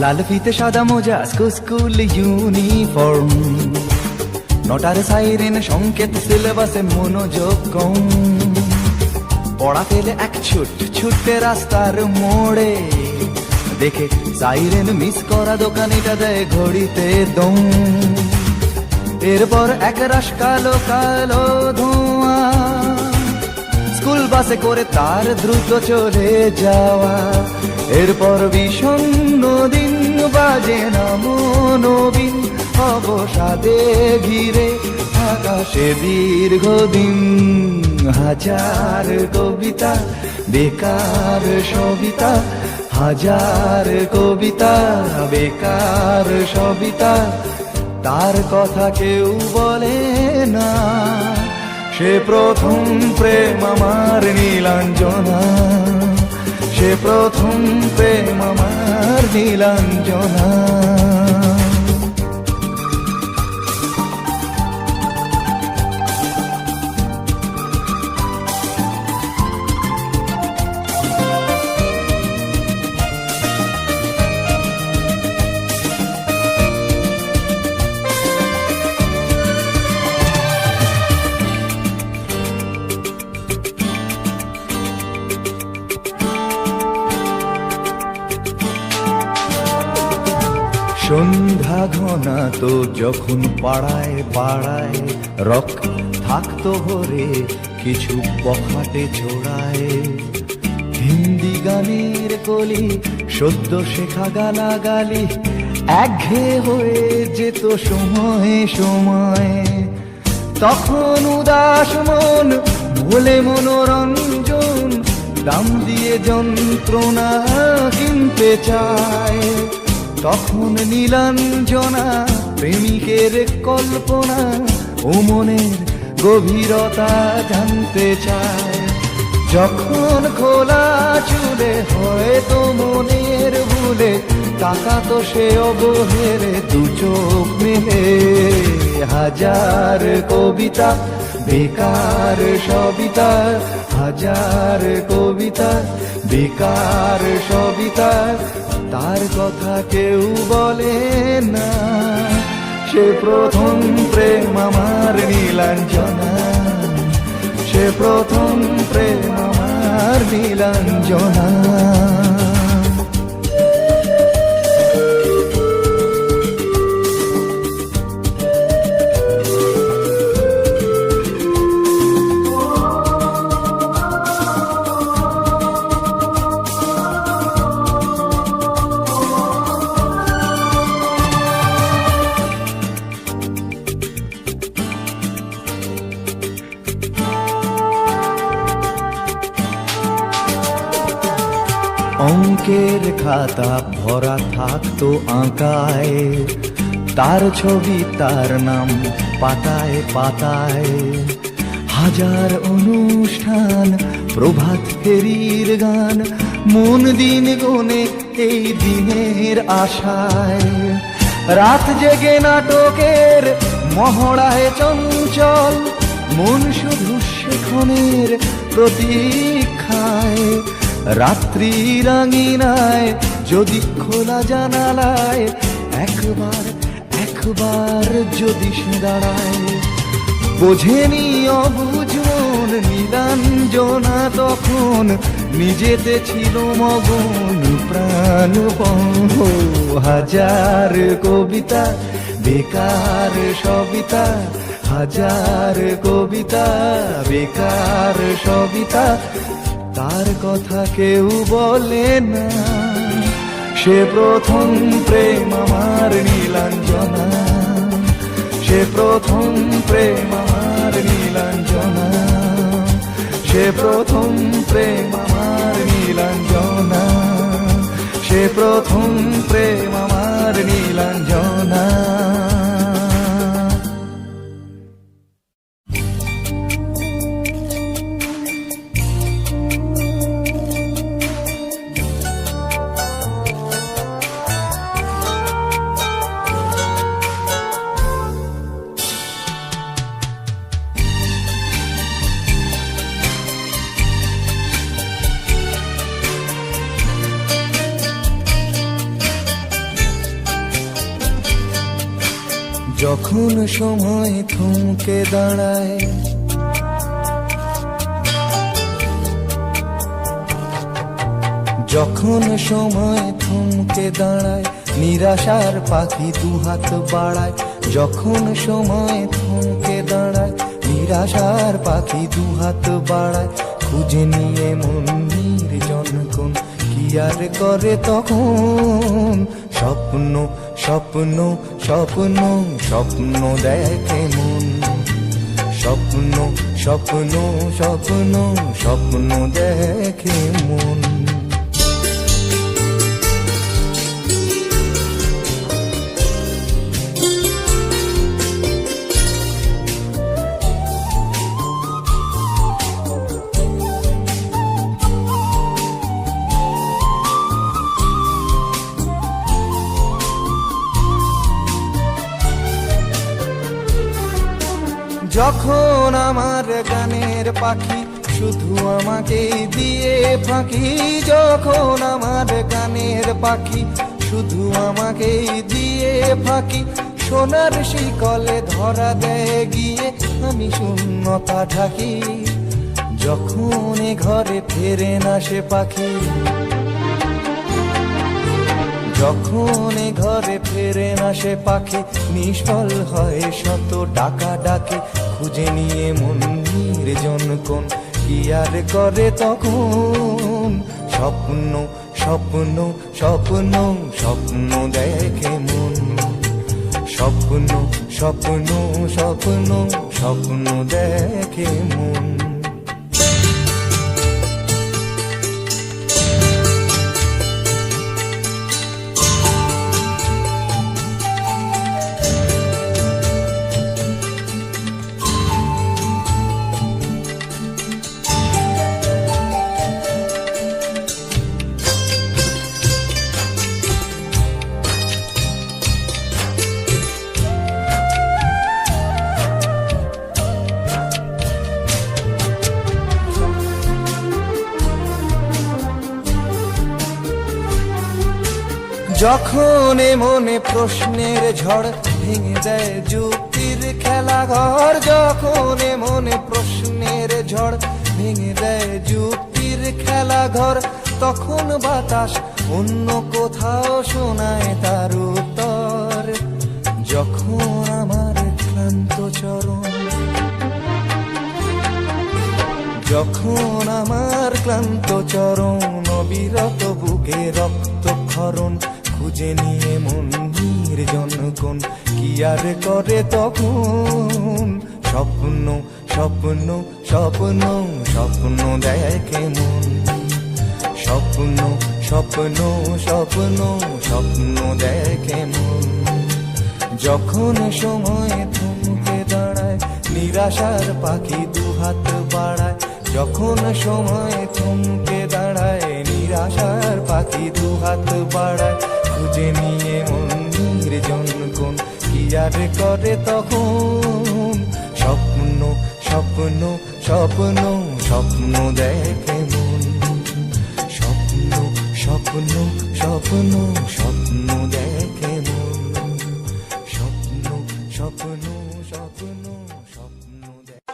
লাল ফিতে সাদা মোজা স্কুল ইউনিফর্ম, নটার সাইরেন সংকেত সিলেবাসে মনোযোগ কম। পড়া ফেলে এক ছুটে রাস্তার মোড়ে, দেখে সাইরেন মিস করা দোকানিটা দেয় ঘড়িতে দম। এরপর এক রাশ কালো কালো ধোঁয়া, স্কুল বাসে করে তার দ্রুত চলে যাওয়া। এরপর বিষণ্ণ দিন বাজে না মনোবিন, অবসাদে ঘিরে আকাশে দীর্ঘদিন। হাজার কবিতা বেকার সবিতা, হাজার কবিতা বেকার সবিতা, তার কথা কেউ বলে না। সে প্রথম প্রেম আমার নীলাঞ্জনা, সে প্রথম প্রেম আমার নীলাঞ্জনা। সন্ধ্যা ঘনা তো যখন পাড়ায় পাড়ায় রক থাকতো ভরে কিছু বখাটে ছোড়ায়। হিন্দি গানের কলি সদ্য শেখা গালাগালি একঘেয়ে হয়ে যেত সময়ে সময়ে। তখন উদাস মন ভোলে মনোরঞ্জন, দাম দিয়ে যন্ত্রণা কিনতে চায়। তখন নীলাঞ্জনা প্রেমিকের কল্পনা ও মনের গভীরতা জানতে চায়। যখন খোলা চুলে হয়তো মনের ভুলে, তাকাতো সে অবহেলে দু চোখ মেলে। হাজার কবিতা বেকার সবিতা, হাজার কবিতা বেকার সবিতা, তার কথা কেউ বলে না। সে প্রথম প্রেম আমার নীলাঞ্জনা, সে প্রথম প্রেম আমার নীলাঞ্জনা। অঙ্কের খাতা ভরা থাকতো আঁকায়, তার ছবি তার নাম পাতায় পাতায়। হাজার অনুষ্ঠান প্রভাত ফেরির গান, মন দিন গুনে এই দিনের আশায়। রাত জেগে নাটকের মহড়ায় চঞ্চল, মন শুধু সেখানের প্রতীক্ষায়। রাত্রি রাঙিনায় যদি খোলা জানালায়, একবার একবার যদি সে দাঁড়ায়। বোঝেনি অবুঝ মন নীলাঞ্জনা তখন, নিজেতে ছিল মগন প্রাণপণ। হাজার কবিতা বেকার সবিতা, হাজার কবিতা বেকার সবিতা, তার কথা কেউ বলে না। সে প্রথম প্রেম আমার নীলাঞ্জনা, সে প্রথম প্রেম আমার নীলাঞ্জনা, সে প্রথম প্রেম আমার নীলাঞ্জনা, সে প্রথম প্রেম আমার নীলাঞ্জনা। যখন সময় থমকে দাঁড়ায়, যখন সময় থমকে দাঁড়ায়, নিরাশার পাখি দুহাত বাড়ায়। যখন সময় থমকে দাঁড়ায়, নিরাশার পাখি দুহাত বাড়ায়। খুঁজে নিয়ে মন নির্জন কোন কি আর করে তখন। স্বপ্ন স্বপ্ন স্বপ্ন স্বপ্ন দেখে মন, স্বপ্ন স্বপ্ন স্বপ্ন স্বপ্ন দেখে মন। যখন আমার গানের পাখি শুধু আমাকে দিয়ে ফাঁকি, যখন আমার গানের পাখি শুধু আমাকে দিয়ে ফাঁকি। সোনার শিকলে ধরা দেয় গিয়ে আমি শূন্যতা ঢাকি। যখন এ ঘরে ফেরে না সে পাখি, যখন এ ঘরে ফেরে না সে পাখি, নিষ্ফল হয় শত ডাকা ডাকে। খুঁজে নিয়ে মন নির্জন কোন কি আর করে তখন। স্বপ্ন স্বপ্ন স্বপ্ন স্বপ্ন দেখে মন, স্বপ্ন স্বপ্ন স্বপ্ন স্বপ্ন দেখে মন। যখন মনে প্রশ্নের ঝড় ভেঙে দেয় যুক্তির খেলা ঘর, যখন মনে প্রশ্নের ঝড় ভেঙে দেয় যুক্তির খেলা ঘর। তখন বাতাস অন্য কোথাও শোনায় তার উত্তর। যখন আমার ক্লান্ত চরণ, যখন আমার ক্লান্ত চরণ, অবিরত বুকে রক্তক্ষরণ। খুঁজে নিয়ে মন নির্জন কোন কি আর করে তখন। স্বপ্ন স্বপ্ন স্বপ্ন স্বপ্ন দেখে মন, স্বপ্ন স্বপ্ন স্বপ্ন স্বপ্ন দেখে মন। যখন সময় থমকে দাঁড়ায়, নিরাশার পাখি দুহাত বাড়ায়। যখন সময় থমকে দাঁড়ায়, নিরাশার পাখি দুহাত বাড়ায়। খুঁজে নিয়ে মন নির্জন কোন কি আর করে তখন। স্বপ্ন স্বপ্ন স্বপ্ন স্বপ্ন দেখে মন, স্বপ্ন স্বপ্ন স্বপ্ন স্বপ্ন দেখে মন, স্বপ্ন স্বপ্ন স্বপ্ন স্বপ্ন দেখে।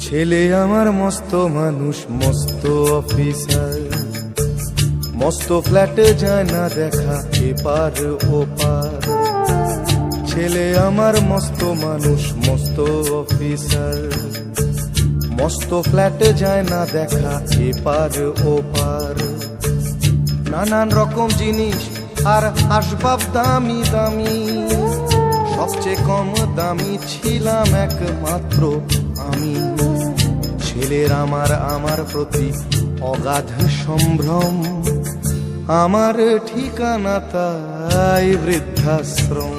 ছেলে আমার মস্ত মানুষ, মস্ত অফিসার, মস্ত ফ্ল্যাটে যায় না দেখা এপার ওপার। ছেলে আমার মস্ত মানুষ, মস্ত অফিসার, মস্ত ফ্ল্যাটে যায় না দেখা এপার ওপার। নানান রকম জিনিস আর আসবাব দামি দামি, সবচেয়ে কম দামি ছিলাম একমাত্র আমি। ছেলের আমার প্রতি অগাধ সম্ভ্রম, আমার ঠিকানা তাই বৃদ্ধাশ্রম।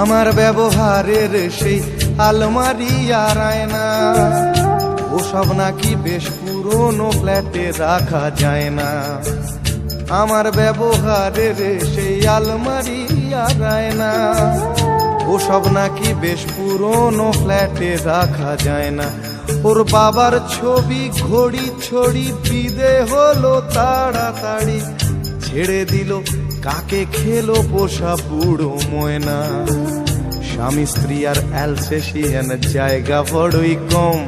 আমার ব্যবহারের সেই আলমারি আর আয়না, ওসব নাকি বেশ পুরনো ফ্ল্যাটে রাখা যায় না। আমার ব্যবহারের সেই আলমারি আর আয়না, ওসব নাকি বেশ পুরনো ফ্ল্যাটে রাখা যায় না। ওর বাবার ছবি ঘড়ি ছড়ি বিদে হলো তাড়াতাড়ি, ছেড়ে দিল কাকে খেলো পোষা বুড়ো ময়না। স্বামী স্ত্রী আর অ্যালসেশিয়ান জায়গা বড়ই কম,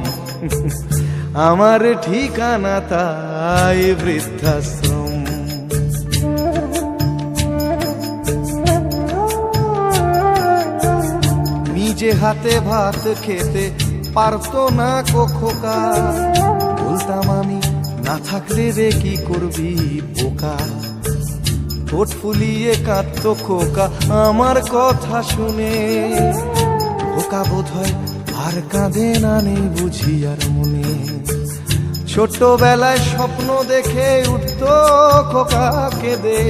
আমার ঠিকানা তাই বৃদ্ধাশ্রম। নিজে হাতে ভাত খেতে পারতো না খোকা, বলতাম আমি না থাকলে রে কি করবি বোকা। ঠোঁট ফুলিয়ে কাঁদতো খোকা আমার কথা শুনে, খোকা বোধ হয় আর কাঁদে না নেই বুঝি আর মনে। ছোটবেলায় স্বপ্ন দেখে উঠতো খোকা কেঁদে,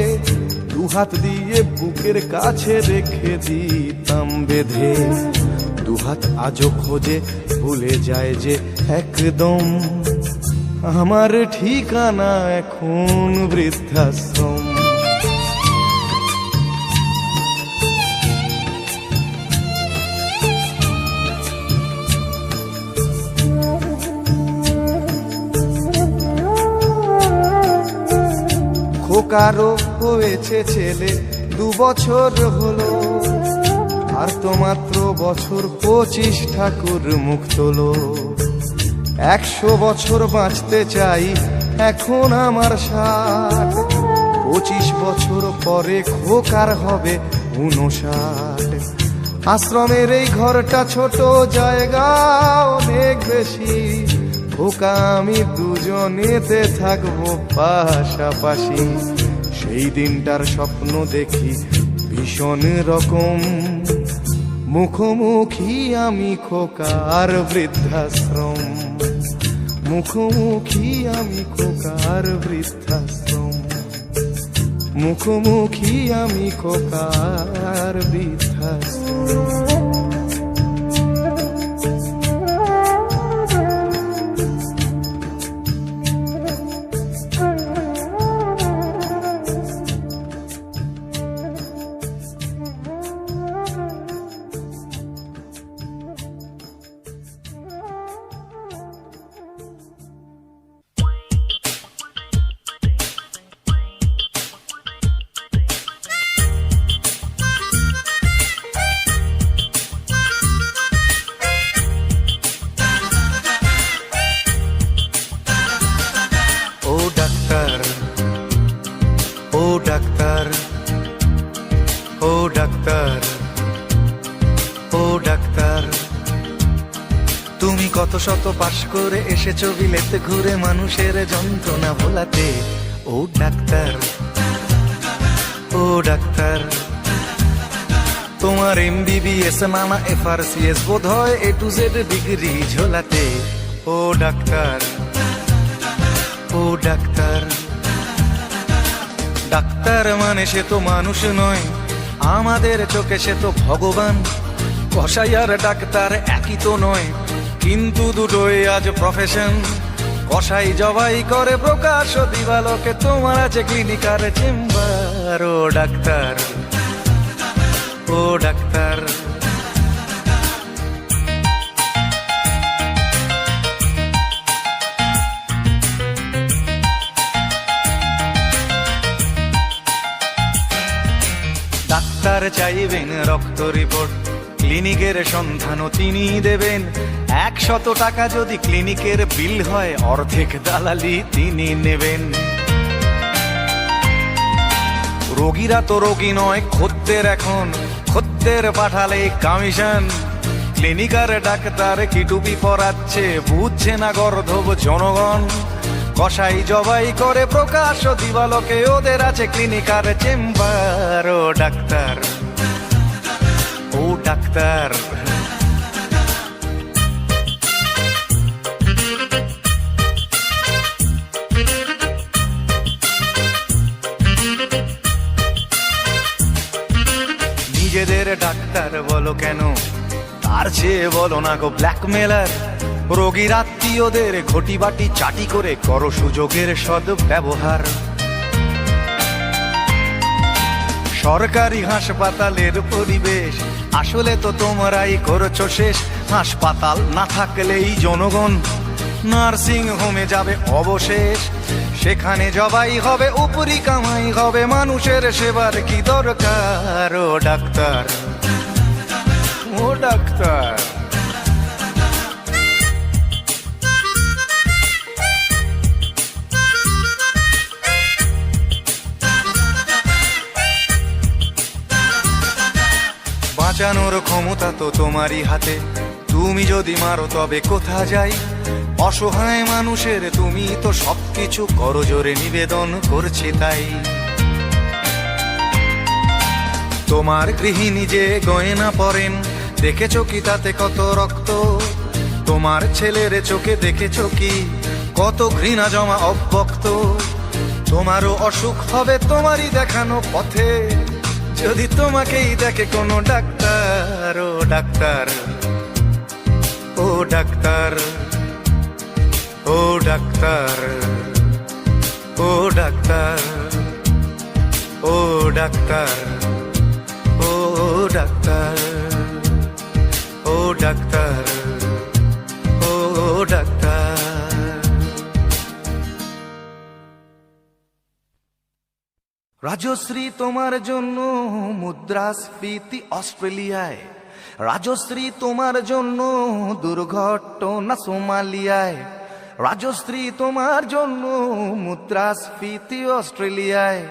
দুহাত দিয়ে বুকের কাছে রেখে দিতাম বেঁধে। দুহাত আজও খোঁজে ভুলে যায় যে একদম, আমার ঠিকানা এখন বৃদ্ধাশ্রম। খোকারও হয়েছে ছেলে 2 বছর হলো, আর তো মাত্র বছর 25 ঠাকুর মুখ তোলো। 100 বছর বাঁচতে চাই এখন আমার 60, 25 বছর পরে খোকার হবে 59। আশ্রমের এই ঘরটা ছোট, জায়গা অনেক বেশি, খোকা আমি দুজনেতে থাকবো পাশাপাশি। সেই দিনটার স্বপ্ন দেখি ভীষণ রকম, মুখোমুখি আমি খোকার বৃদ্ধাশ্রম। মুখোমুখি আমি খোকার বৃদ্ধাশ্রম, মুখোমুখি আমি খোকার বৃদ্ধাশ্রম। তুমি কত শত পাশ করে এসেছো বিলেতে ঘুরে মানুষের যন্ত্রণা ভোলাতে। ও ডাক্তার, ও ডাক্তার, তোমার MBBS নানা FRCS বোধ হয় A to Z ডিগ্রি ঝোলাতে। ও ডাক্তার, ও ডাক্তার, ডাক্তার মানে সে তো মানুষ নয়, আমাদের চোখে সে তো ভগবান। কসাই আর ডাক্তার একই তো নয়, কিন্তু দুটোই আজ প্রফেশন। কসাই জবাই করে প্রকাশ দিবালোকে, তোমার আছে ক্লিনিক আর চেম্বার। ও ডাক্তার, ও ডাক্তার, ডাক্তার চাইবেন রক্ত রিপোর্ট, ক্লিনিকের সন্ধানও তিনি দেবেন। 100 টাকা যদি ক্লিনিকের বিল হয়, অর্ধেক দালালি তিনি নেবেন। রোগীরা তো রোগী নয় খদ্দের, এখন খদ্দের পাঠালে কমিশন। ক্লিনিকার ডাক্তার কি টুপি পরাচ্ছে, বুঝছে না গর্ধব জনগণ। কসাই জবাই করে প্রকাশ দিবালোকে, ওদের আছে ক্লিনিক আর চেম্বার। ও ডাক্তার, ও ডাক্তার, নিজেদের ডাক্তার বলো কেন, তার চেয়ে বলো না গো ব্ল্যাকমেলার। রোগীর আত্মীয়দের ঘটি বাটি চাটি করে করো সুযোগের সদ্ব্যবহার। সরকারি হাসপাতালের পরিবেশ আসলে তো তোমরাই করছো শেষ। হাসপাতাল না থাকলেই জনগণ নার্সিং হোমে যাবে অবশেষ। সেখানে জবাই হবে, উপরি কামাই হবে, মানুষের সেবার কি দরকার। ও ডাক্তার, ও ডাক্তার, বাঁচানোর ক্ষমতা তো তোমারই হাতে, তুমি যদি মারো তবে কোথা যাই। অসহায় মানুষের তুমি তো সবকিছু করজোরে নিবেদন করছে তাই। তোমার গৃহিণী যে গয়না পরেন, দেখেছো কি তাতে কত রক্ত? তোমার ছেলের চোখে দেখেছো কি কত ঘৃণা জমা অব্যক্ত? তোমারও অসুখ হবে তোমারই দেখানো পথে, যদি তোমাকেই দেখে কোনো ডাক্তার। ও ডাক্তার, ও ডাক্তার, ও ডাক্তার, ও ডাক্তার, ও ডাক্তার, ও ডাক্তার, ও ডাক্তার, ও ডাক্তার। রাজশ্রী তোমার জন্য মুদ্রাস্ফীতি অস্ট্রেলিয়ায়, রাজশ্রী তোমার জন্য দুর্ঘটনা সোমালিয়ায়, রাজশ্রী তোমার জন্য মুদ্রাস্ফীতি অস্ট্রেলিয়ায়,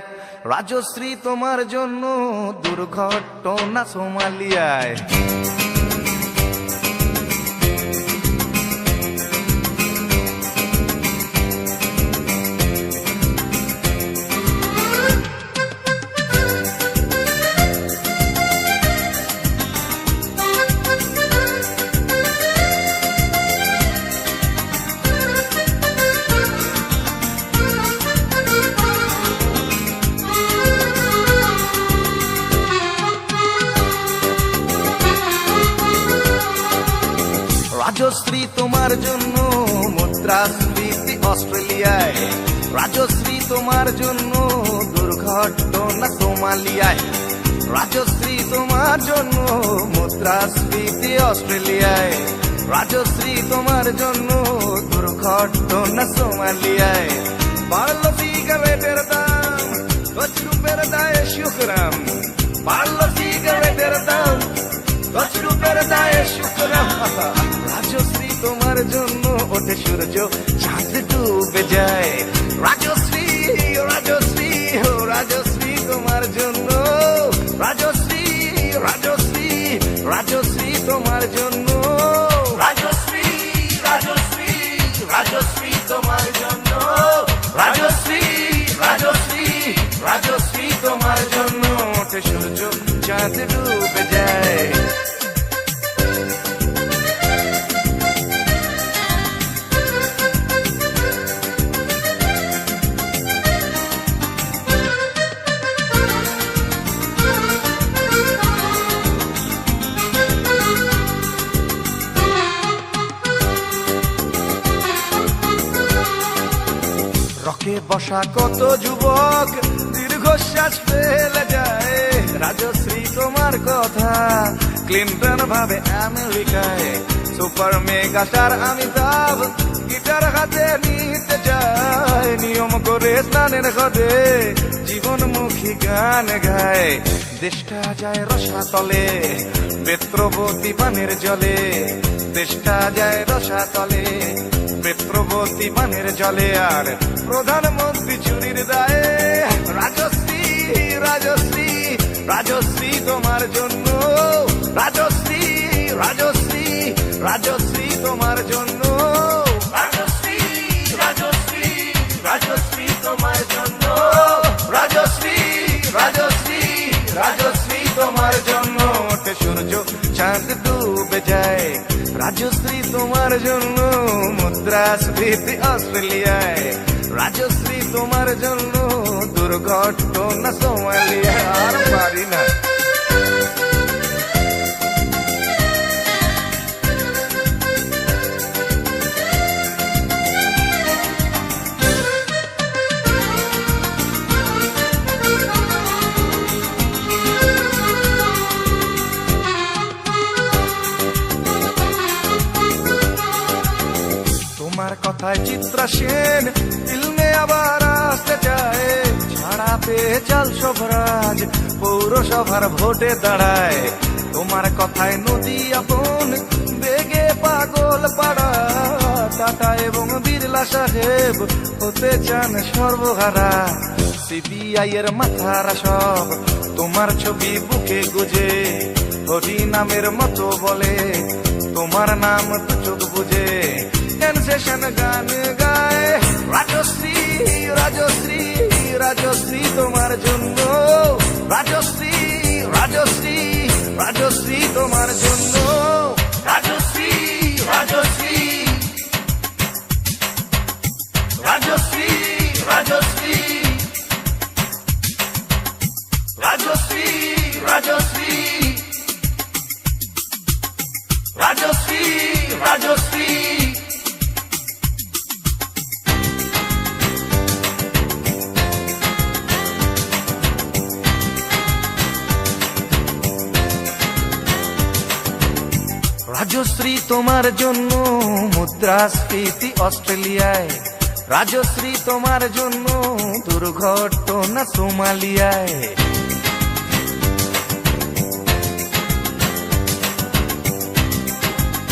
রাজশ্রী তোমার জন্য দুর্ঘটনা সোমালিয়ায়। রাজশ্রী তোমার জন্য মুদ্রাস্ফীতি অস্ট্রেলিয়ায়, রাজশ্রী তোমার জন্য দুর্ঘটনা সোমালিয়ায়, রাজশ্রী তোমার জন্য মুদ্রাস্ফীতি অস্ট্রেলিয়ায়, রাজশ্রী তোমার জন্য দুর্ঘটনা সোমালিয়ায়। বাড়ল সিগারেটের দাম, 10 রুপির দায়ে শুকরাম, বাড়ল সিগারেটের দাম, 10 রুপির দায়ে শুকরাম। রাজশ্রী তোমার জন্য ওঠে সূর্য, চাঁদ ডুবে যায়। রাজশ্রী, রাজশ্রী, ও রাজশ্রী তোমার জন্য, রাজশ্রী, রাজশ্রী, রাজশ্রী তোমার জন্য, রাজশ্রী, রাজশ্রী, রাজশ্রী তোমার জন্য, রাজশ্রী, রাজশ্রী, রাজশ্রী তোমার জন্য ওঠে সূর্য, চাঁদ ডুবে যায়। রকে বসা কত যুবক দীর্ঘশ্বাস ফেলে যায়। রাজশ্রী তোমার কথা ক্লিন্টন ভাবে আমেরিকায়, super mega star Amitabh guitar হাতে নিতে যায়। নিয়ম করে স্নানের ঘরে জীবনমুখী গান গায়। দেশটা যায় রসাতলে বেত্রবতী পানের জলে, দেশটা যায় রসাতলে বেত্রবতী পানের জলে। আর প্রধানমন্ত্রী চুরির দায়ে। রাজশ্রী, রাজশ্রী, রাজশ্রী তোমার জন্য, রাজশ্রী, রাজশ্রী, রাজশ্রী তোমার জন্য, রাজশ্রী, রাজশ্রী, রাজশ্রী তোমার জন্য মুদ্রাস্ফীতি অস্ট্রেলিয়ায়, রাজশ্রী তোমার জন্য দুর্ঘটনা সোমালিয়ায়। আর পারি না। তোমার কথায় চিত্রা সেন ফিল্মে আবার আসতে চায়, ছাড়া পেয়ে চাল সভরাজ পৌরসভার ভোটে দাঁড়ায়। তোমার কথায় নদী আপন বেগে পাগল পাড়া, টাটা এবং বিড়লা সাহেব হতে চান সর্বহারা। সিবিআই এর মাথারা সব তোমার ছবি বুকে গুজে, হরি নামের মতো বলে তোমার নাম তো চোখ বুঝে। সেশন গান গায় রাজশ্রী, রাজশ্রী, রাজশ্রী তোমার জন্য, রাজশ্রী, রাজশ্রী, রাজশ্রী তোমার জন্য, রাজশ্রী, রাজশ্রী, রাজশ্রী, রাজশ্রী, রাজশ্রী, রাজশ্রী, রাজশ্রী, রাজশ্রী। রাজশ্রী তোমার জন্য মুদ্রাস্ফীতি অস্ট্রেলিয়ায়, রাজশ্রী তোমার জন্য দুর্ঘটনা সোমালিয়ায়।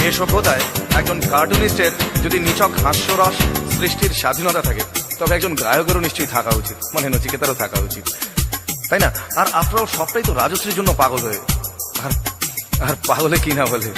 এ সভ্যতায় একজন কার্টুনিস্টের যদি নিছক হাস্যরস সৃষ্টির স্বাধীনতা থাকে, তবে একজন গায়কেরও নিশ্চয়ই থাকা উচিত, মানে নচিকেতারও থাকা উচিত, তাই না? আর আফটার অল সবটাই তো রাজশ্রীর জন্য পাগল হয়ে, আর পাগলে কি না বলে।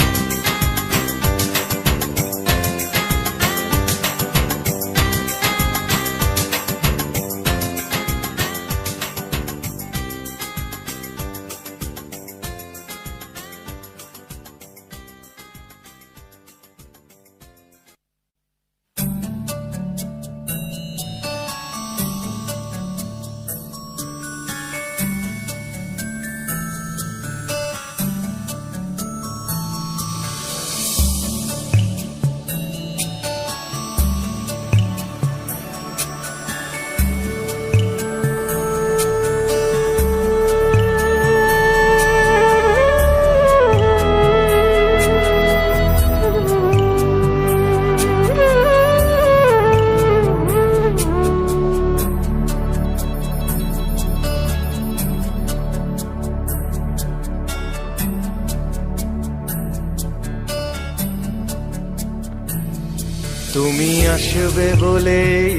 তুমি আসবে বলেই,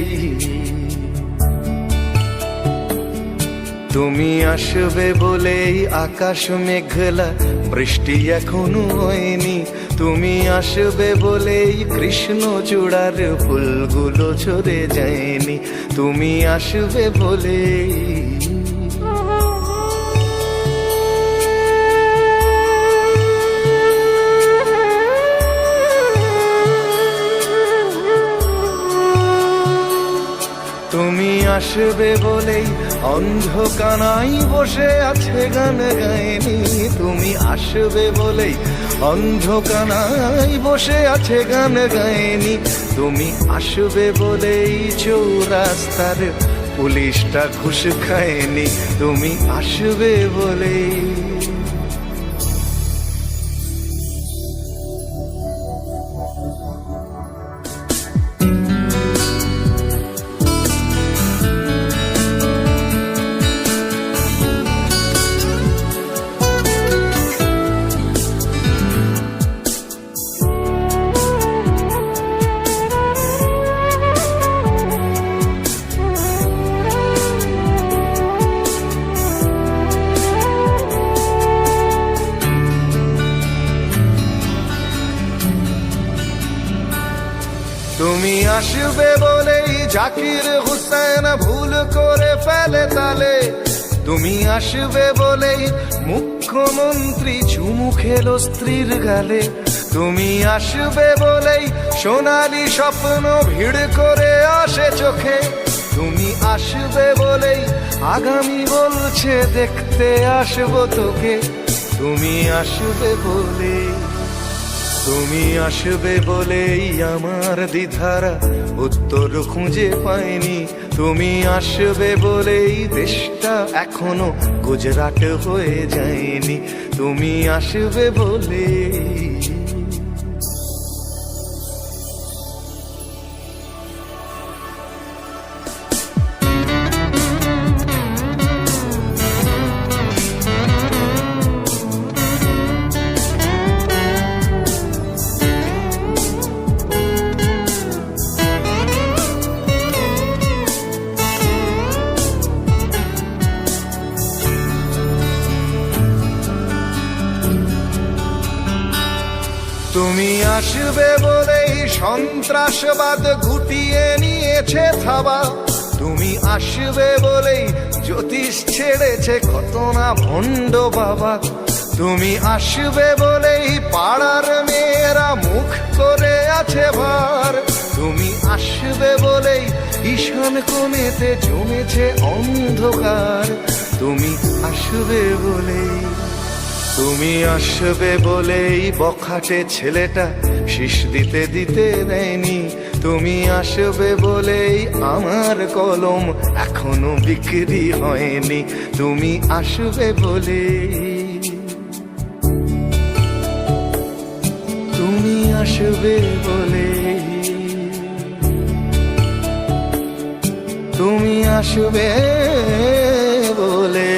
তুমি আসবে বলেই আকাশ মেঘলা, বৃষ্টি এখনো হয়নি। তুমি আসবে বলেই কৃষ্ণ চূড়ার ফুলগুলো ঝরে যায়নি। তুমি আসবে বলেই, তুমি আসবে বলেই অন্ধকানাই বসে আছে গান গায়নি। তুমি আসবে বলেই অন্ধকানাই বসে আছে গান গায়নি। তুমি আসবে বলেই চৌরাস্তার পুলিশটা ঘুষ খায়নি। তুমি আসবে বলেই, তুমি আসবে বলেই জাকির হুসেন ভুল করে ফেলে তালে। তুমি আসবে বলেই মুখ্যমন্ত্রী চুমু খেলো স্ত্রীর গালে। তুমি আসবে বলেই সোনালি স্বপ্ন ভিড় করে আসে চোখে, তুমি আসবে বলেই আগামী বলছে দেখতে আসবো তোকে, তুমি আসবে বলেই, তুমি আসবে বলেই আমার দ্বিধারা উত্তর খুঁজে পাইনি, তুমি আসবে বলেই দেশটা এখনো গুজরাট হয়ে যায়নি, তুমি আসবে বলেই। তুমি আসবে বলেই সন্ত্রাসবাদ গুটিয়ে নিয়েছে থাবা, তুমি আসবে বলেই জ্যোতিষ ছেড়েছে কত না ভণ্ড বাবা, তুমি আসবে বলেই পাড়ার মেয়েরা মুখ করে আছে ভার, তুমি আসবে বলেই ঈশান কোণেতে জমেছে অন্ধকার, তুমি আসবে বলেই, তুমি আসবে বলেই বখাটে ছেলেটা শীষ দিতে দিতে দেয়নি, তুমি আসবে বলেই আমার কলম এখনো বিক্রি হয়নি, তুমি আসবে বলেই, তুমি আসবে বলেই, তুমি আসবে বলে।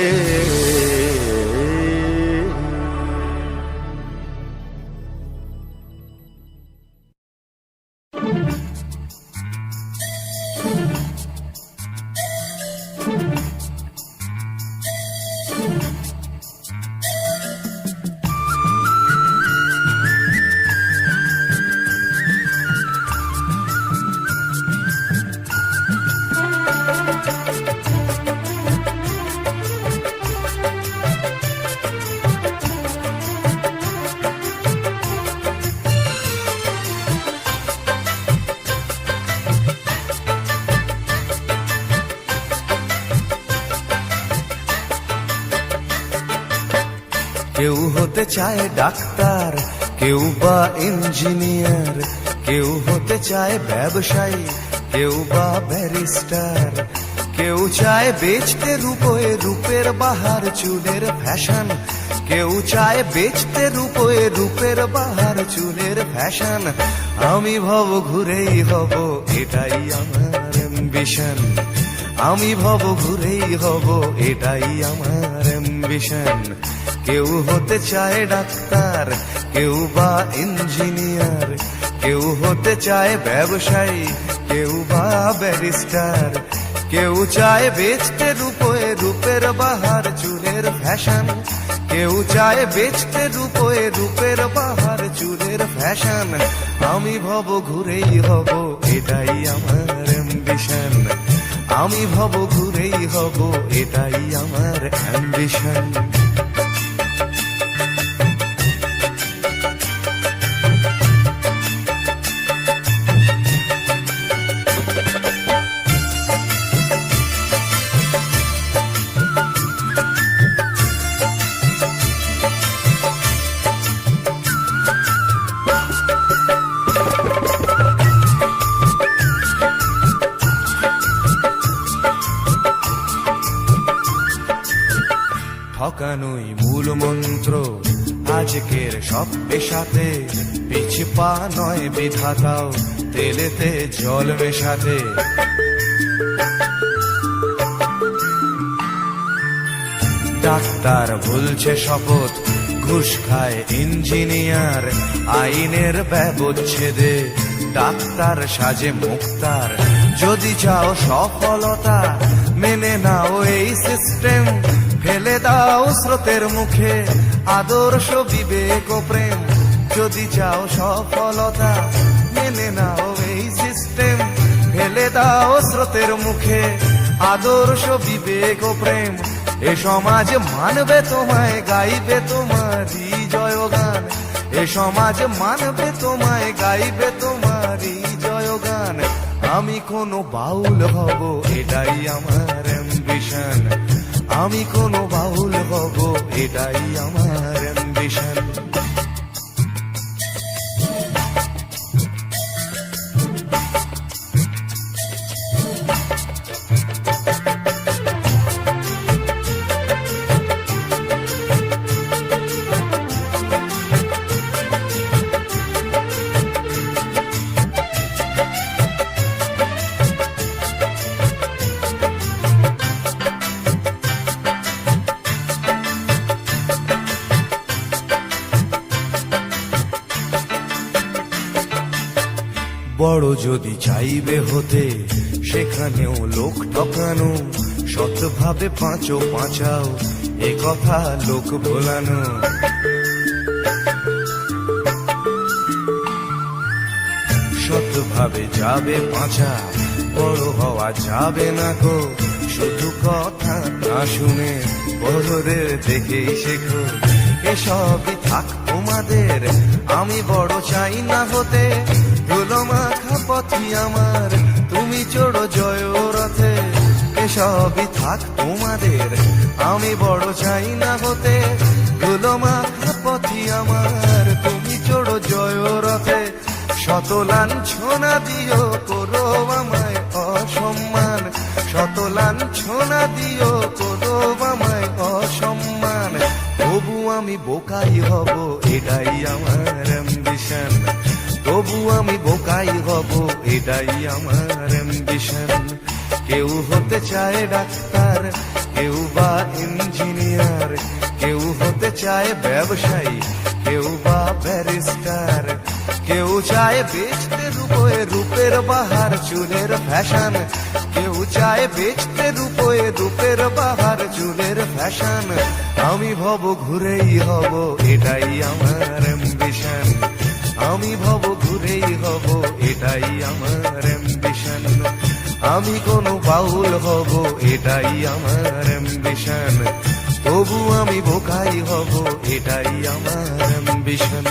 কেউ হতে চায় ডাক্তার, কেউ বা ইঞ্জিনিয়ার, কেউ হতে চায় ব্যবসায়ী, কেউ বা ব্যারিস্টার, কেউ চায় বেচতে রূপে রূপের বাহার চুলের ফ্যাশন, কেউ চায় বেচতে রূপে রূপের বাহার চুলের ফ্যাশন, আমি ভব ঘুরেই হব এটাই আমার অ্যাম্বিশন, আমি ভব ঘুরেই হব এটাই আমার অ্যাম্বিশন। কেউ হতে চায় ডাক্তার, কেউ বা ইঞ্জিনিয়ার, কেউ হতে চায় ব্যবসায়ী, কেউ বা ব্যারিস্টার, কেউ চায় বেচতে রূপে রূপের বাহার চুলের ফ্যাশন, কেউ চায় বেচতে রূপে রূপের বাহার চুলের ফ্যাশন, আমি ভব ঘুরেই হব এটাই আমার অ্যাম্বিশন, আমি ভব ঘুরেই হব এটাই আমার অ্যাম্বিশন। ঠকানোই মূল মন্ত্র আজকের সব পেশাতে, পিছু পা নয় বিধাতাও তেলেতে জল মেশাতে। ডাক্তার ভুলছে শপথ, ঘুষ খায় ইঞ্জিনিয়ার, আইনের ব্যবচ্ছেদে ডাক্তার সাজে মুক্তার। যদি চাও সফলতা মেনে নাও এই সিস্টেম, ফেলে দাও স্রোতের মুখে আদর্শ বিবেক ও প্রেম। যদি চাও সফলতা মেনে নাও এই সিস্টেম, ফেলে দাও স্রোতের মুখে আদর্শ বিবেক ও প্রেম। এ সমাজ মানবে তোমায়, গাইবে তোমারই জয়গান। এ এ সমাজ মানবে তোমায়, গাইবে তোমারই জয়গান। আমি কোনো বাউল হব, এটাই আমার অ্যাম্বিশন। আমি কোনো বাউল হব, এটাই আমার অ্যাম্বিশন। বড় যদি চাইবে হতে, সেখানেও লোক ঠকানো, সৎভাবে পাঁচো পাঁচাও, এ কথা লোক ভোলানো। সৎভাবে যাবে পাঁচা, বড় হওয়া যাবে না গো। শুধু কথা না শুনে বড়দের দেখেই শেখো। এসবই থাক তোমাদের, আমি বড় চাই না হতে। ধুলো মাখা পথই আমার, তুমি চড়ো জয় রথে। এসবই থাক তোমাদের, আমি বড় চাই না হতে। ধুলো মাখা পথই আমার, তুমি চড়ো জয় রথে। শত লাঞ্ছনা দিও, করো আমায় অসম্মান। শত লাঞ্ছনা দিও, করো আমায় অসম্মান। তবু আমি বোকাই হব, এটাই আমার অ্যাম্বিশন। তবু আমি বোকাই হব, এটাই আমার অ্যাম্বিশন। কেউ হতে চায় ডাক্তার, কেউ বা ইঞ্জিনিয়ার, কেউ হতে চায় ব্যবসায়ী, কেউ বা ব্যারিস্টার। কেউ চায় বেচতে রূপে রূপের বাহার, চুলের ফ্যাশন। কেউ চায় বেচতে রূপে রূপের বাহার, চুলের ফ্যাশন। আমি ভব ঘুরেই হব, এটাই আমার অ্যাম্বিশন। আমি ভব ঘুরেই হব, এটাই আমার অ্যাম্বিশন। আমি কোনো বাউল হব, এটাই আমার অ্যাম্বিশন। তবু আমি বোকাই হব, এটাই আমার অ্যাম্বিশন।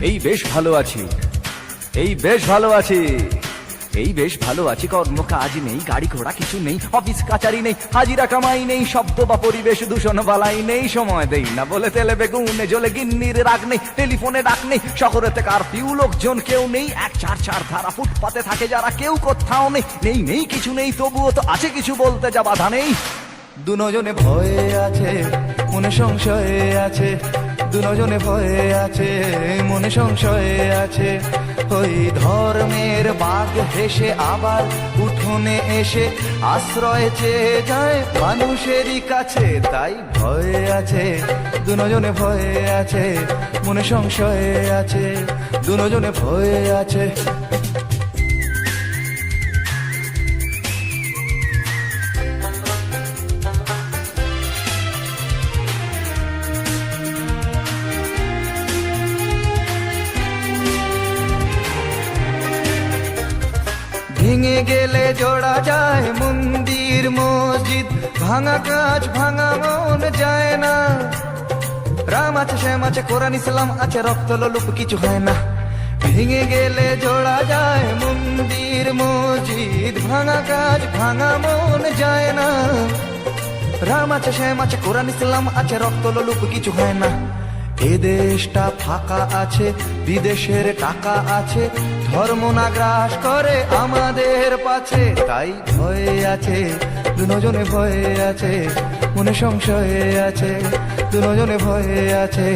এই বেশ ভালো আছি, এই বেশ ভালো আছি, এই বেশ ভালো আছি। কর্ম কাজ নেই, গাড়ি ঘোড়া কিছু নেই, অফিস কাচারি নেই, হাজিরা কামাই নেই, শব্দ বা পরিবেশ দূষণ বালাই নেই। সময় দেই না বলে তেলে বেগুনে জ্বলে গিন্নির রাগ নেই, টেলিফোনে ডাক নেই, শহরেতে কারফিউ, লোকজন কেউ নেই। 1-4-4 ধারা, ফুটপাতে থাকে যারা, কেউ কোথাও নেই। নেই নেই কিছু নেই, তবুও তো আছে কিছু, বলতে যা বাধা নেই। দুজনে ভয়ে আছে, মনে সংশয়ে আছে। দুজনে ভয়ে আছে, মনে সংশয়ে আছে। ওই ধর্মের বাঘ হেসে আবার উঠোনে এসে আশ্রয় চেয়ে যায় মানুষেরই কাছে। তাই ভয়ে আছে, দুজনে ভয়ে আছে, মনে সংশয়ে আছে। দুজনে ভয়ে আছে। ভেঙে গেলে জোড়া যায় মন্দির মসজিদ, ভাঙা কাজ ভাঙা মন যায় না। রাম আছে, শ্যাম আছে, কোরআন ইসলাম আছে, রক্ত লোলুপ কিছু হয় না। ভেঙে গেলে জোড়া যায় মন্দির মসজিদ, ভাঙা কাজ ভাঙা মন যায় না। রাম আছে, শ্যাম আছে, কোরআন ইসলাম আছে, রক্ত লোলুপ কিছু হয় না। এ দেশটা ফাঁকা আছে, বিদেশের টাকা আছে, ধর্ম না গ্রাস করে আমাদের পাছে। তাই ভয়ে আছে, দুজনে ভয়ে আছে, মনে সংশয়ে আছে। দুজনে ভয়ে আছে,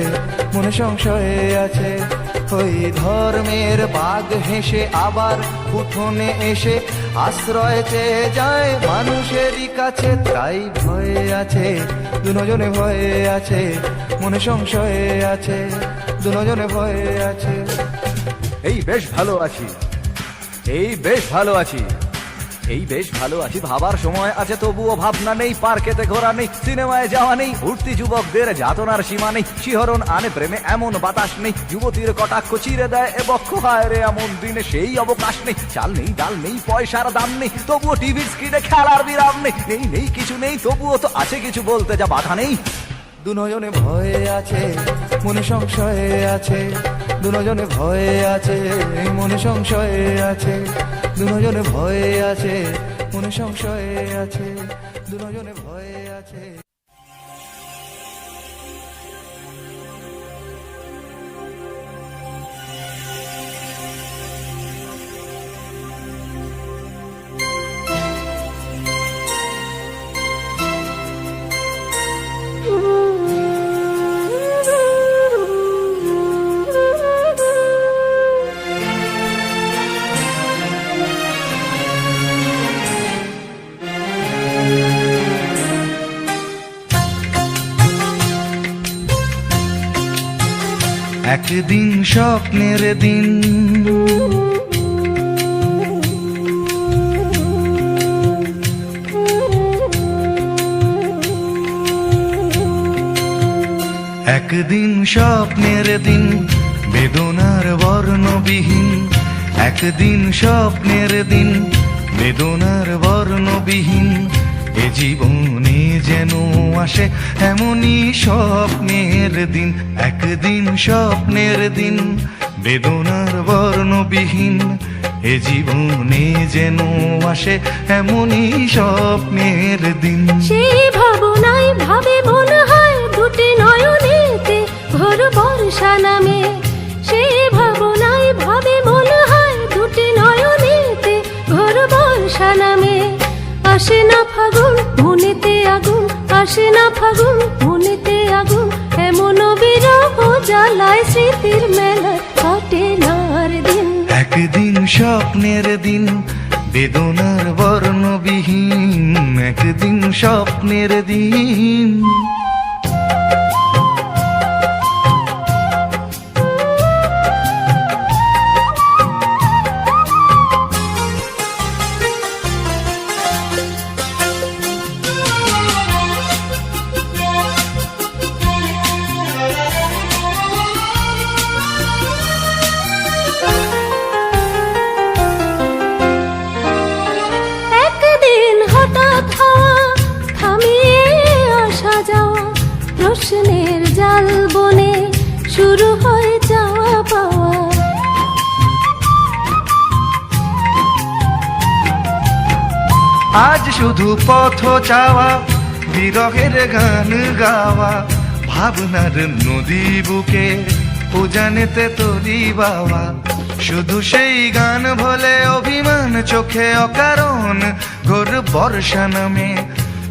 মনে সংশয়ে আছে। ওই ধর্মের বাঘ হেসে আবার উঠোনে এসে আশ্রয় চেয়ে যায় মানুষেরই কাছে। তাই ভয়ে আছে, দুজনে ভয়ে আছে, মনে সংশয়ে আছে। দুজনে ভয়ে আছে। এই বেশ ভালো আছি, এই বেশ ভালো আছি, এই বেশ ভালো আছি। ভাবার সময় আছে তবুও ভাবনা নেই, পার্কেতে ঘোরা নেই, সিনেমায় যাওয়া নেই, উঠতি যুবকদের যাতনার সীমা নেই, শিহরণ আনে প্রেমে এমন বাতাস নেই, যুবতীর কটাক্ষ চিরে দেয় এ বক্ষ, হায় রে এমন দিনে সেই অবকাশ নেই। চাল নেই ডাল নেই পয়সার দাম নেই, তবুও টিভির স্ক্রিনে খেলার বিরাম নেই, নেই নেই কিছু নেই, তবুও তো আছে কিছু বলতে যা বাধা নেই। দুজনে ভয়ে আছে, মনে সংশয়ে আছে, দুজনে ভয়ে আছে, মনে সংশয়ে আছে, দুজনে ভয়ে আছে, মনে সংশয়ে আছে, দুজনে ভয়ে আছে। একদিন স্বপ্নের দিন, একদিন স্বপ্নের দিন, বেদনার বর্ণবিহীন, একদিন স্বপ্নের দিন, বেদনার বর্ণবিহীন, এ জীবনে যেন আসে এমনই স্বপ্নের দিন, একদিন স্বপ্নের দিন, বেদনার বর্ণবিহীন, এ জীবনে যেন আসে এমনই স্বপ্নের দিন। সেই ভাবনায় ভাবে মনে হয় দুটি নয়নেতে ঘোর বর্ষা নামে, সেই ভাবনায় ভাবে মনে হয় দুটি নয়নেতে ঘোর বর্ষা নামে। আসে না ফাগুন মনেতে আগুন, আসে না ফাগুন মনেতে আগুন, এমন বিরহ জ্বালায় স্মৃতির মেলায় কাটে না আর দিন। একদিন স্বপ্নের দিন, বেদনার বর্ণবিহীন, একদিন স্বপ্নের দিন। প্রশ্নের জাল বনে শুরু হয় যাওয়া পাওয়া, আজ শুধু পথ চাওয়া, বিরহের গান গাওয়া, ভাবনার নদী বুকে উজানেতে তরি বাওয়া, শুধু সেই গান ভোলে অভিমান চোখে অকারণ ঘোর বর্ষা নামে,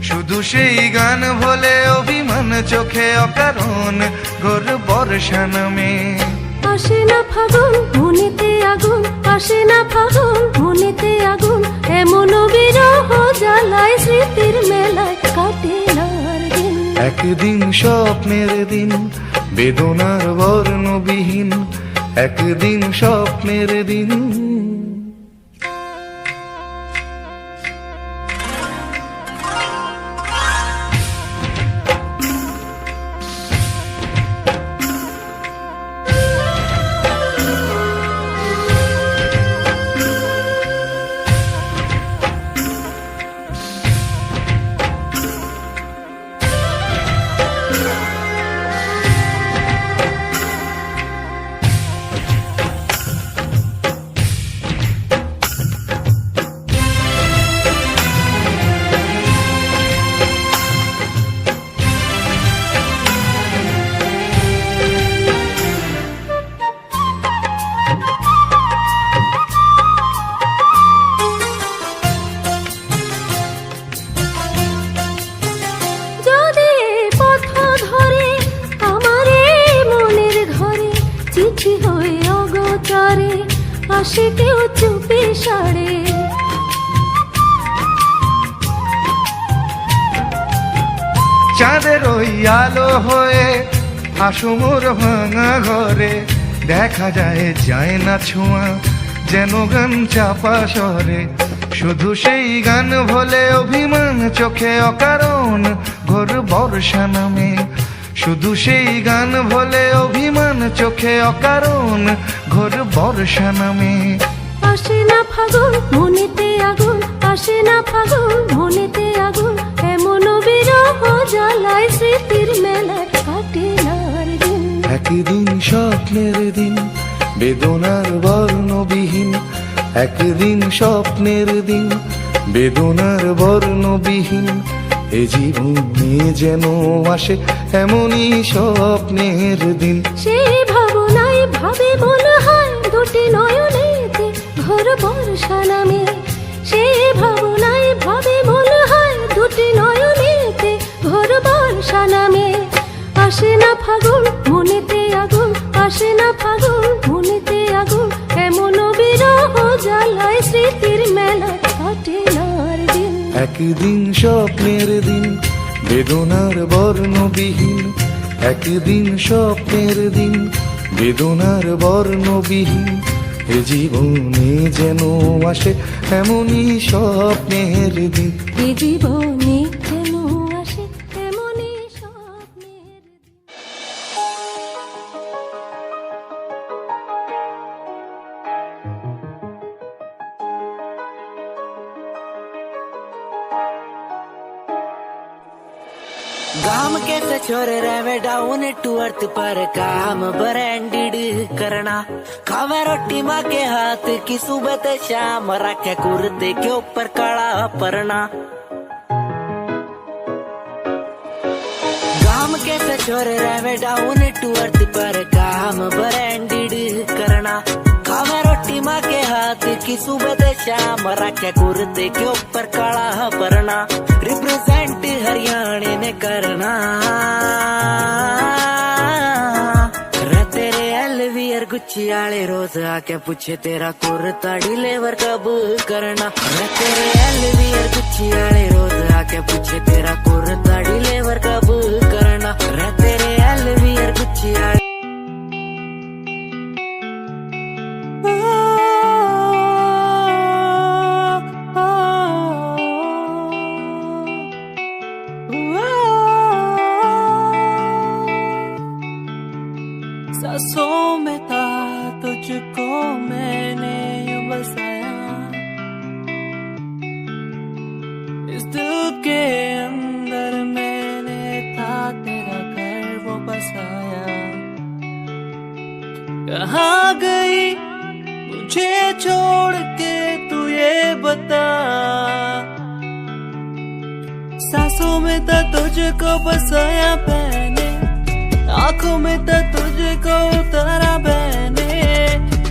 শুধু সেই গান ভোলে অভিমান চোখে অকারণ ঘোর বর্ষা নামে। আসে না ফাগুন মনেতে আগুন, আসে না ফাগুন মনেতে আগুন, এমন বিরহ জ্বালায় স্মৃতির মেলায় কাটে না আর দিন। একদিন স্বপ্নের দিন, বেদনার বর্ণবিহীন, একদিন স্বপ্নের দিন। আসে কেউ চুপি সারে, চাঁদের ওই আলো হয়ে আসো মোর ভাঙা ঘরে, দেখা যায় যায় না ছোঁয়া যেন গান চাপা স্বরে, শুধু সেই গান ভোলে অভিমান চোখে অকারণ ঘোর বর্ষা নামে। শুধু সেই গান ভোলে অভিমান চোখে অকারণ ঘোর বর্ষা নামে। আসে না ফাগুন মনেতে আগুন, আসে না ফাগুন মনেতে আগুন, এমন বিরহ জ্বালায় স্মৃতির মেলা কাটে না আর দিন। একদিন স্বপ্নের দিন বেদনার বর্ণবিহীন, একদিন স্বপ্নের দিন বেদনার বর্ণবিহীন, এ জীবনে যেন আসে এমনই স্বপ্নের দিন। সেই ভাবনায় ভাবে মনে হয় দুটি নয়নেতে ঘোর বর্ষা নামে। সেই ভাবনায় ভাবে মনে হয় দুটি নয়নেতে ঘোর বর্ষা নামে। আসে না ফাগুন মনেতে আগুন, আসে না ফাগুন মনেতে আগুন, এমন বিরহ জ্বালায় স্মৃতির মেলা কাটে না আর দিন। একদিন স্বপ্নের দিন বেদনার বর্ণবিহীন, একদিন স্বপ্নের দিন বেদনার বর্ণবিহীন, এ জীবনে যেন আসে এমনই স্বপ্নের দিন। এ জীবনে যেন আসে এমনই স্বপ্নের দিন। गाम कैसे छोरे रहे डाउन टू अर्थ पर काम ब्रांडेड करना, खावे रोटी माँ के हाथ की सुबह ते शाम, रखे कुर्ते के ऊपर काला परना। गाम कैसे छोरे रहे डाउन टू अर्थ पर काम ब्रांडेड करना, खावे रोटी माँ के हाथ की सुबह ते शाम, रखे कुर्ते के ऊपर काला परना। रिप्रेजेंट हरियाणा ने करना, रे तेरे एलवीआर गुच्ची आले रोज आके पूछे तेरा कुर्ता डिलीवर कब करना, रे तेरे एलवीआर गुच्ची आले रोज आके पूछे तेरा कुर्ता डिलीवर कब करना, रे तेरे एलवीआर गुच्ची आले। सांसों में था तुझको मैंने यूं बसाया, इस दिल के अंदर मैंने था तेरा घर वो बसाया। कहाँ गई मुझे छोड़ के तू ये बता, सांसों में था तुझको बसाया मैंने, आंखों में तो तुझको उतारा मैंने,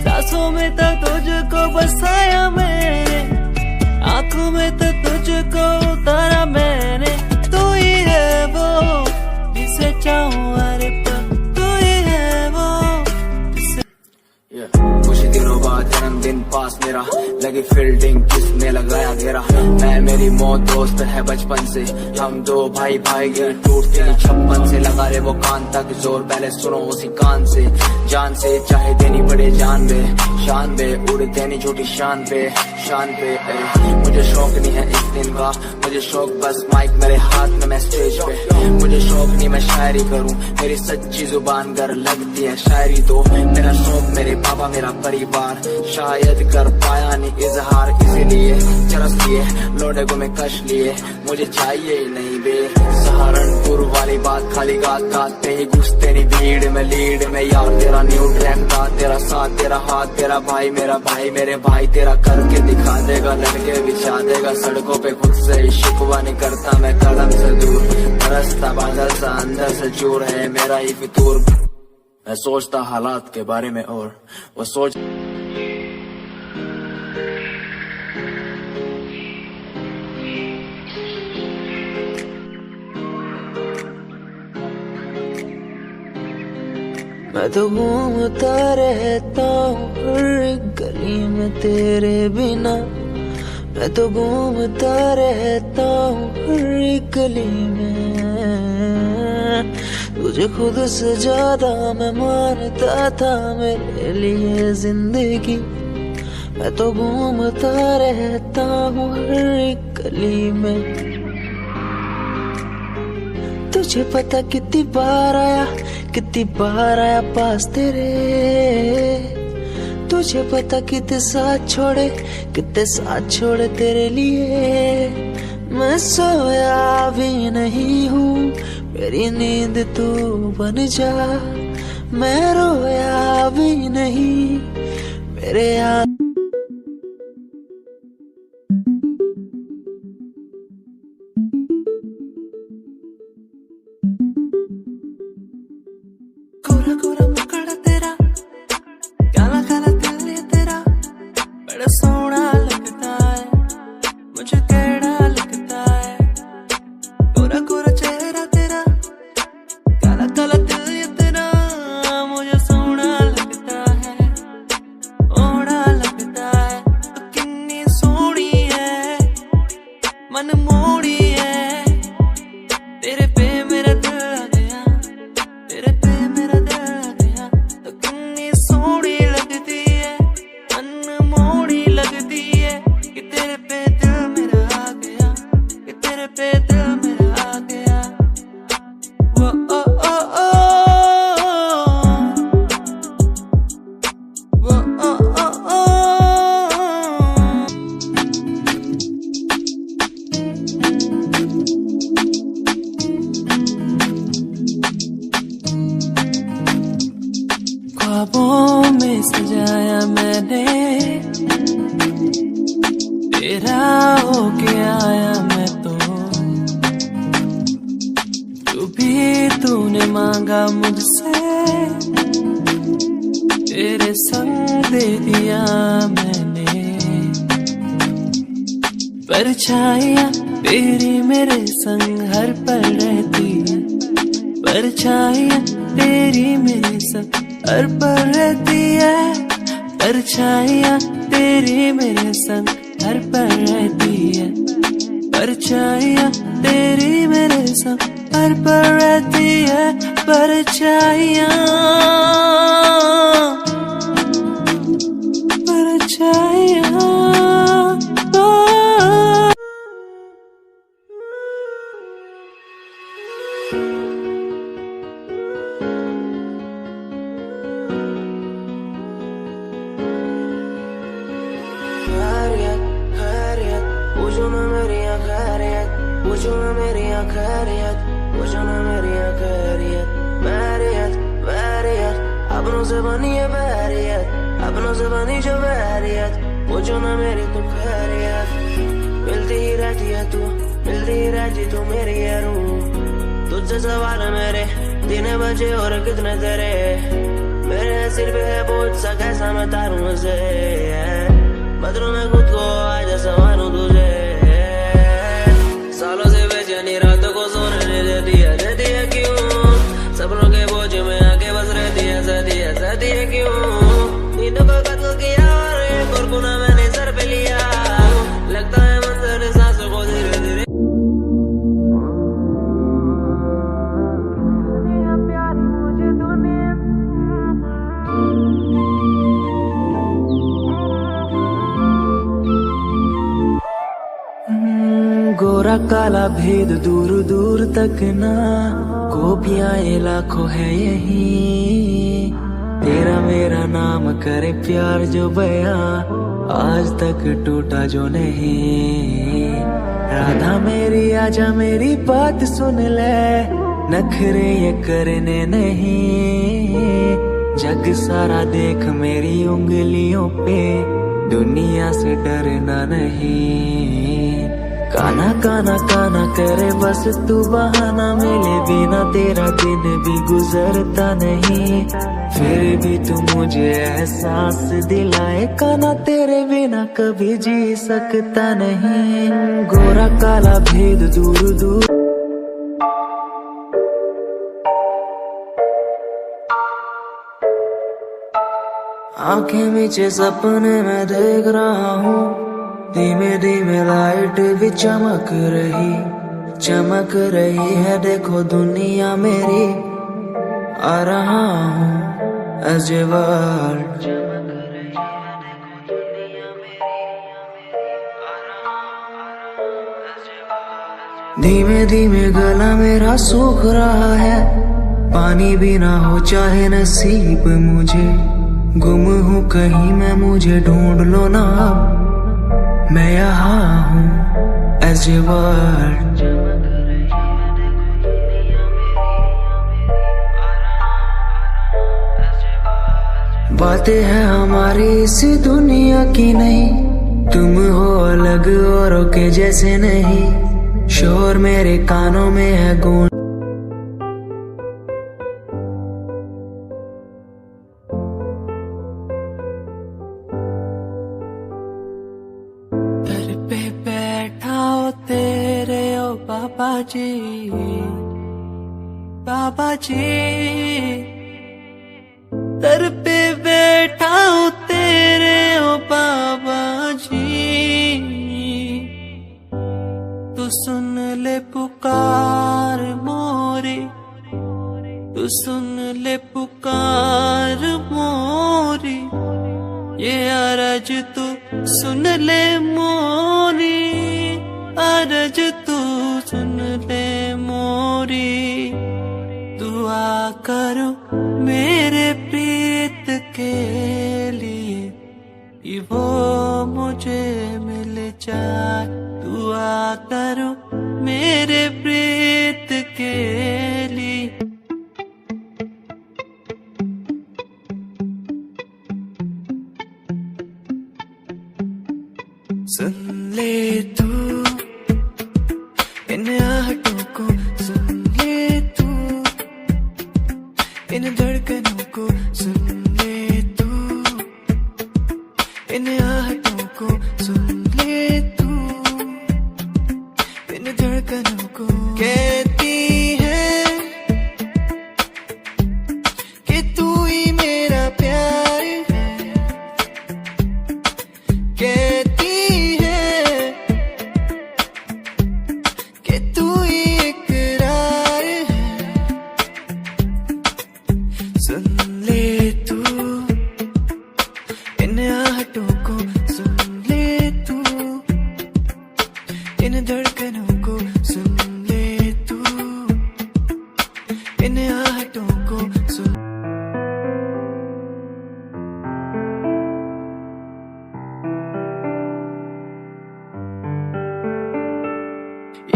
सांसों में तो तुझको बसाया मैंने, आंखों में तो तुझको उतारा मैंने। तू ही है वो जिसे चाहूं अरे पर, तू ही है वो जिसे। कुछ दिनों बाद जन्मदिन पास मेरा, लगी फील्डिंग किसने लगाया घेरा, मैं मेरी मौत दोस्त है बचपन से, हम दो भाई भाई गए टूटते नहीं छप्पन से, लगा रे वो कान तक जोर पहले सुनो उसी कान से, जान से चाहे देनी पड़े जान बे, शान बे उड़ देनी झूठी शान पे मुझे शौक नहीं है इस दिन का, मुझे शौक बस माइक मेरे हाथ में मैं स्टेज पे, मुझे शौक नहीं मैं शायरी करूं, मेरी सच्ची जुबान गर लगती है शायरी तो, मेरा शौक मेरे पापा मेरा परिवार, शायद कर पाया नहीं इजहार, इसीलिए चरस लिए लोडे को मैं कश लिए, मुझे चाहिए ही नहीं बे सहारनपुर वाली बात, खाली गाते ही घुसते नहीं भीड़ में लीड में, यार तेरा न्यू ट्रैक था, तेरा साथ तेरा हाथ तेरा भाई मेरा भाई मेरे भाई, तेरा करके दिखा देगा लड़के बिछा देगा सड़कों पे, खुद से ही शिकवा नहीं करता मैं कलम से दूर, बरसता बादल सा अंदर से चूर है मेरा ही फितूर, मैं सोचता हालात के बारे में और वो सोच। मैं तो घूमता रहता हूँ हर गली में तेरे बिना, मैं तो घूमता रहता हूँ हर गली में, तुझे खुद से ज्यादा मैं मानता था मेरे लिए जिंदगी, मैं तो घूमता रहता हूँ हर एक गली में। तुझे पता कितनी बार आया पास तेरे। तुझे पता कितने साथ छोड़े तेरे लिए। मैं सोया भी नहीं हूँ, मेरी नींद तू बन जा। मैं रोया भी नहीं, मेरे यार गोरा गोरा मुखड़ा तेरा, काला काला दिल ये तेरा, बड़ा सोहना लगता है, मुझे टेढ़ा लगता है। गोरा गोरा चेहरा तेरा, काला काला दिल ये तेरा, मुझे सोहना लगता है, ओढ़ा लगता है। तो कितनी सोहनी है, मन मोड़ी है, तेरे पे मेरा दिल आ गया, तेरे पे मेरा दिल आ गया। तो कितनी सोहनी लगती है, मन मोड़ी लगती है, कि तेरे पे दिल मेरा आ गया, कि तेरे पे दिल मेरा आ गया। वो ओ ओ ओ, वो ओ ओ ओ। ख्वाबों में सजाया मैंने, तेरा होके आया मैं तो। जो भी तूने मांगा मुझसे, तेरे संग दे दिया मैंने। परछाइयाँ तेरी मेरे संग हर पल रहती है, परछाइयाँ तेरी मेरे संग हर पल रहती है। परछाइयाँ तेरी मेरे संग हर पल रहती है, परछाइयाँ तेरी मेरे संग हर पल रहती है। परछाइयाँ परछाइयाँ खैरियत खैरियत, पूछो ना मेरी खैरियत, पूछो ना मेरी खैरियत, पूछो ना मेरी खैरियत। बैरियत बैरियत, अपनों से बनी है बैरियत, अपनों से बनी जो बैरियत, पूछो ना मेरी तू खैरियत। मिलती ही रहती है तू, मिलती ही रहती तू मेरी है रूह। तुझसे सवाल मेरे, दिन बजे और कितने तेरे, मेरे सिर पे है बोझ सा कैसा मैं तारूं उसे। बदलूं मैं खुद को आज संवारूं तुझे। सालों से बेचैनी रातों को सोने नहीं देती है क्यों? सपनों के बोझ में आके बस रहती है क्यों? नींदों को कत्ल किया और एक और गुनाह मैंने सर पे लिया। लगता है मंजर सांसों को धीरे धीरे। गोरा काला भेद दूर दूर तक ना, गोपियां ये लाखों है यही। तेरा मेरा नाम करे प्यार जो बया, आज तक टूटा जो नहीं। राधा मेरी आजा मेरी बात सुन ले, नखरे ये करने नहीं। जग सारा देख मेरी उंगलियों पे, दुनिया से डरना नहीं। काना काना काना करे बस तू बहाना, मिले बिना तेरा दिन भी गुजरता नहीं। फिर भी तू मुझे एहसास दिलाए, काना तेरे बिना कभी जी सकता नहीं। गोरा काला भेद दूर दूर, आंखें मीचे सपने में देख रहा हूँ, धीमे धीमे लाइट भी चमक रही है। देखो दुनिया मेरी, आ रहा हूँ as a world। धीमे धीमे गला मेरा सूख रहा है, पानी भी ना हो चाहे नसीब मुझे। गुम हूँ कहीं मैं, मुझे ढूंढ लो ना अब, मैं यहाँ हूँ एज ए वर्ड। बातें हैं हमारी इस दुनिया की नहीं, तुम हो अलग औरों के जैसे नहीं। शोर मेरे कानों में है गूंज, दर पे बैठा हो तेरे ओ बाबा जी, बाबा जी। दर पे बैठा हो तेरे ओ बाबा जी, तू सुन ले पुकार मोरी, तू सुन ले पुकार मोरी। ये अरज तू सुन ले मोरी, अरज तू सुन ले मोरी। दुआ करो मेरे प्रीत के लिए, कि वो मुझे मिल जाए। दुआ करो मेरे प्रीत के लिए। सुन ले तू इन आहटों को, सुन ले तू इन धड़कनों को, सुन ले तू इन आहटों को, सुन ले तू इन धड़कनों को। कहती है कि तू ही मेरा प्यार है, कहती है कि तू ही इकरार है। सुन ले तू इन आहटों को, सुन ले तू इन धड़कनों को, सुन ले तू इन आहटों को, सुन।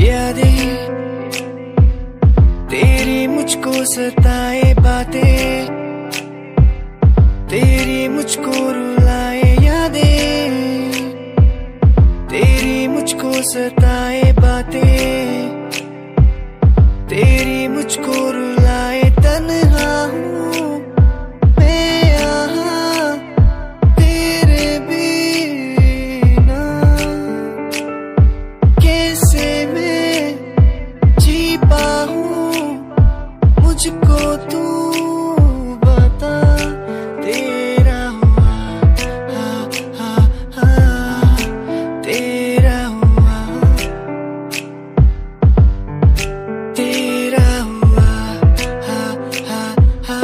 यादें तेरी मुझको सताए, बातें तेरी मुझको रुलाए। यादें तेरी मुझको सताए, बातें तेरी मुझको रुलाए। तन्हा हूँ मैं यहाँ तेरे बिना, कैसे मैं जी पाऊँ मुझको तू बता। तेरा हुआ हा हा हा, तेरा हुआ, तेरा हुआ हा हा हा।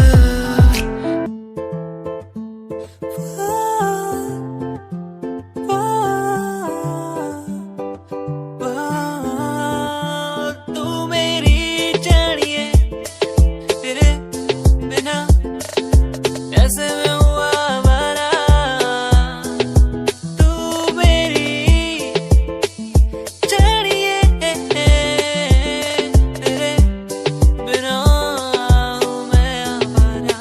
तू मेरी जानिए, तेरे बिना ऐसे में हुआ हमारा। तू मेरी जानिए, तेरे बिना हूँ मैं आवारा।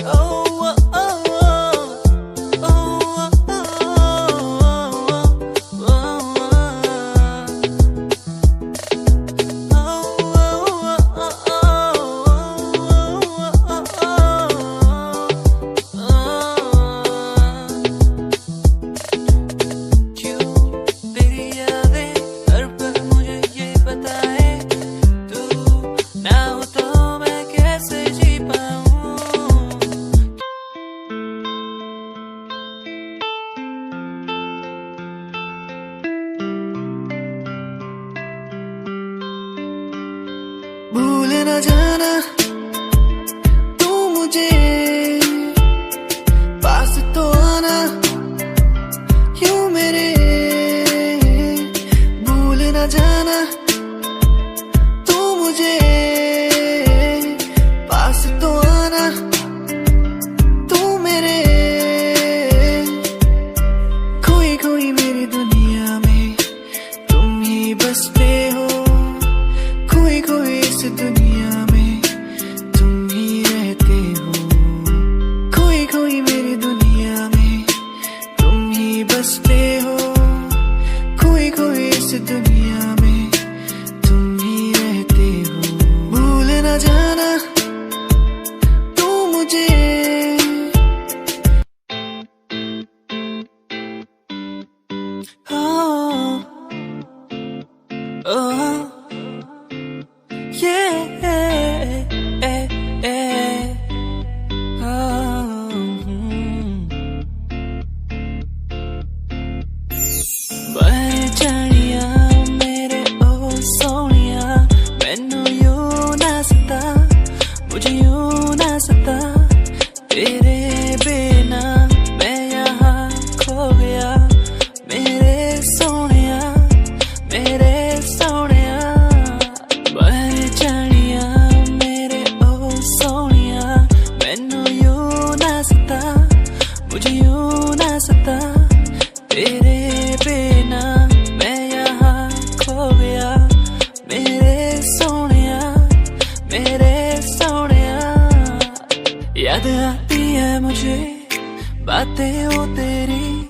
ओ ओ ओ ओ खोई मेरी दुनिया में तुम ही बसते हो, खोई खोई इस दुनिया में तुम ही रहते हो। भूल न जाना तू मुझे, मुझे